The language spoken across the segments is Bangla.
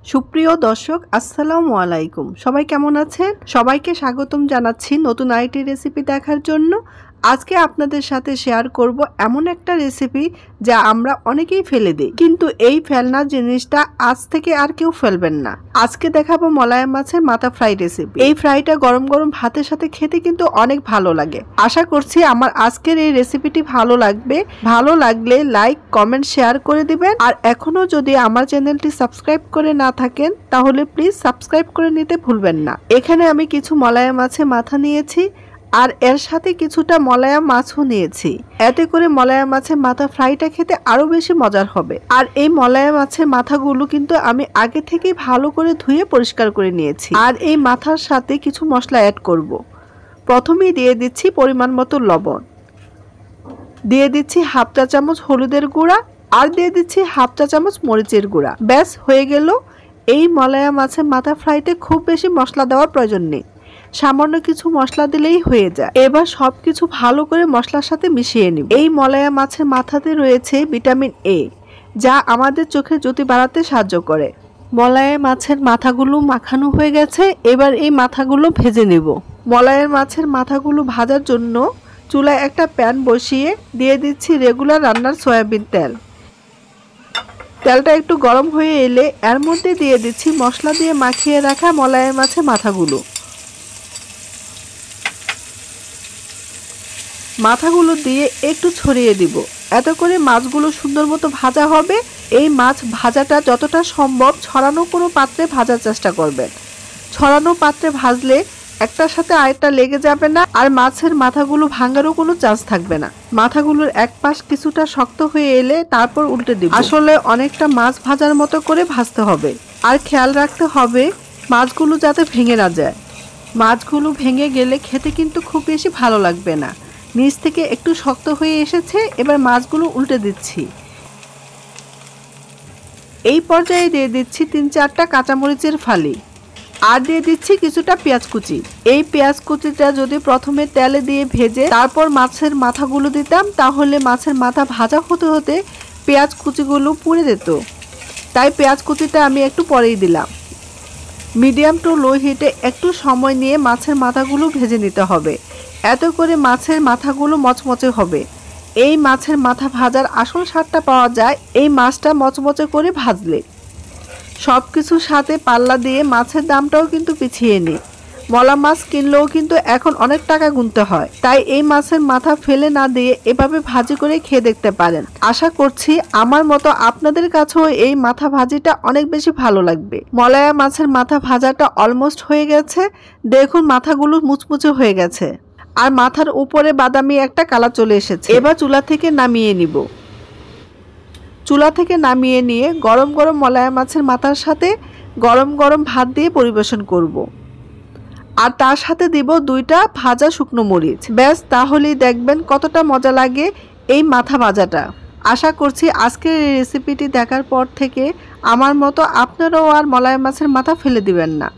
সুপ্রিয় দর্শক আসসালামু আলাইকুম। সবাই কেমন আছেন? সবাইকে স্বাগতম জানাচ্ছি নতুন আরেকটি রেসিপি দেখার জন্য। আজকে আপনাদের সাথে শেয়ার করব এমন একটা রেসিপি যা আমরা অনেকেই ফেলে দিই, কিন্তু এই ফেলনা জিনিসটা আজ থেকে আর কেউ ফেলবেন না। আজকে দেখাবো মলায়া মাছের মাথা ফ্রাই রেসিপি। এই ফ্রাইটা গরম গরম ভাতের সাথে খেতে কিন্তু অনেক ভালো লাগে। আশা করছি আমার আজকের এই রেসিপিটি ভালো লাগবে। ভালো লাগলে লাইক কমেন্ট শেয়ার করে দিবেন। আর এখনো যদি আমার চ্যানেলটি সাবস্ক্রাইব করে না থাকেন তাহলে প্লিজ সাবস্ক্রাইব করে নিতে ভুলবেন না। এখানে আমি কিছু মলায়া মাছের মাথা নিয়েছি আর এর সাথে কিছুটা মলায়া মাছও নিয়েছি। এতে করে মলায়া মাছের মাথা ফ্রাইটা খেতে আরো বেশি মজার হবে। আর এই মলায়া মাছের মাথাগুলো কিন্তু আমি আগে থেকেই ভালো করে ধুয়ে পরিষ্কার করে নিয়েছি। আর এই মাথার সাথে কিছু মশলা অ্যাড করব। প্রথমেই দিয়ে দিচ্ছি পরিমাণ মতো লবণ, দিয়ে দিচ্ছি হাফ চা চামচ হলুদের গুঁড়া, আর দিয়ে দিচ্ছি হাফ চা চামচ মরিচের গুঁড়া। ব্যাস হয়ে গেল। এই মলায়া মাছের মাথা ফ্রাইতে খুব বেশি মশলা দেওয়ার প্রয়োজন নেই, সামান্য কিছু মশলা দিলেই হয়ে যায়। এবার সবকিছু ভালো করে মশলার সাথে মিশিয়ে নিব। এই মলায়া মাছের মাথাতে রয়েছে ভিটামিন এ, যা আমাদের চোখের জ্যোতি বাড়াতে সাহায্য করে। মলায়া মাছের মাথাগুলো মাখানো হয়ে গেছে। এবার এই মাথাগুলো ভেজে নেব। মলায়া মাছের মাথাগুলো ভাজার জন্য চুলায় একটা প্যান বসিয়ে দিয়ে দিচ্ছি রেগুলার রান্নার সয়াবিন তেল। তেলটা একটু গরম হয়ে এলে এর মধ্যে দিয়ে দিচ্ছি মশলা দিয়ে মাখিয়ে রাখা মলায়া মাছের মাথাগুলো। মাথাগুলো দিয়ে একটু ছড়িয়ে দিব। এত করে মাছগুলো সুন্দর মতো ভাজা হবে। এই মাছ ভাজাটা যতটা সম্ভব ছড়ানো কোনো পাত্রে ভাজার চেষ্টা করবেন। ছড়ানো পাত্রে ভাজলে একটার সাথে আরেকটা লেগে যাবে না, আর মাছের মাথাগুলো ভাঙারও কোনো চান্স থাকবে না। মাথাগুলোর এক পাশ কিছুটা শক্ত হয়ে এলে তারপর উল্টে দিব। আসলে অনেকটা মাছ ভাজার মতো করে ভাজতে হবে। আর খেয়াল রাখতে হবে মাছগুলো যাতে ভেঙে না যায়। মাছগুলো ভেঙে গেলে খেতে কিন্তু খুব বেশি ভালো লাগবে না। নিচ থেকে একটু শক্ত হয়ে এসেছে। এবার মাছগুলো উল্টে দিচ্ছি। এই পর্যায়ে দিয়ে দিচ্ছি 3-4টা কাঁচামরিচের ফালি, আর দিয়ে দিচ্ছি কিছুটা পেঁয়াজ কুচি। এই পেঁয়াজ কুচিটা যদি প্রথমে তেলে দিয়ে ভেজে তারপর মাছের মাথাগুলো দিতাম তাহলে মাছের মাথা ভাজা হতে হতে পেঁয়াজ কুচিগুলো পুড়ে যেত। তাই পেঁয়াজ কুচিটা আমি একটু পরেই দিলাম। মিডিয়াম টু লো হিটে একটু সময় নিয়ে মাছের মাথাগুলো ভেজে নিতে হবে। এত করে মাছের মাথাগুলো মচমচে হবে। এই মাছের মাথা ভাজার আসল স্বাদটা পাওয়া যায় এই মাছটা মচমচে করে ভাজলে। সব কিছুর সাথে পাল্লা দিয়ে মাছের দামটাও কিন্তু পিছিয়ে নেই। মলা মাছ কিনলেও কিন্তু এখন অনেক টাকা গুনতে হয়। তাই এই মাছের মাথা ফেলে না দিয়ে এভাবে ভাজি করে খেয়ে দেখতে পারেন। আশা করছি আমার মতো আপনাদের কাছেও এই মাথা ভাজিটা অনেক বেশি ভালো লাগবে। মলায়া মাছের মাথা ভাজাটা অলমোস্ট হয়ে গেছে। দেখুন মাথাগুলো মুচমুচে হয়ে গেছে আর মাথার উপরে বাদামি একটা কালার চলে এসেছে। এবার চুলা থেকে নামিয়ে নিব। চুলা থেকে নামিয়ে নিয়ে গরম গরম মলায়া মাছের মাথার সাথে গরম গরম ভাত দিয়ে পরিবেশন করব। আর তার সাথে দিব 2টা ভাজা শুকনো মরিচ। ব্যাস, তাহলেই দেখবেন কতটা মজা লাগে এই মাথা ভাজাটা। আশা করছি আজকের এই রেসিপিটি দেখার পর থেকে আমার মতো আপনারাও আর মলায়া মাছের মাথা ফেলে দিবেন না।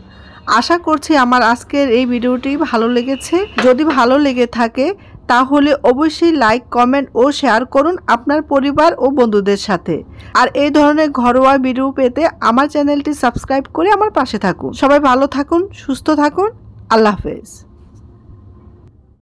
আশা করছি আমার আজকের এই ভিডিওটি ভালো লেগেছে। যদি ভালো লেগে থাকে তাহলে অবশ্যই লাইক কমেন্ট ও শেয়ার করুন আপনার পরিবার ও বন্ধুদের সাথে। আর এই ধরনের ঘরোয়া ভিডিও পেতে আমার চ্যানেলটি সাবস্ক্রাইব করে আমার পাশে থাকুন। সবাই ভালো থাকুন, সুস্থ থাকুন। আল্লাহ হাফেজ।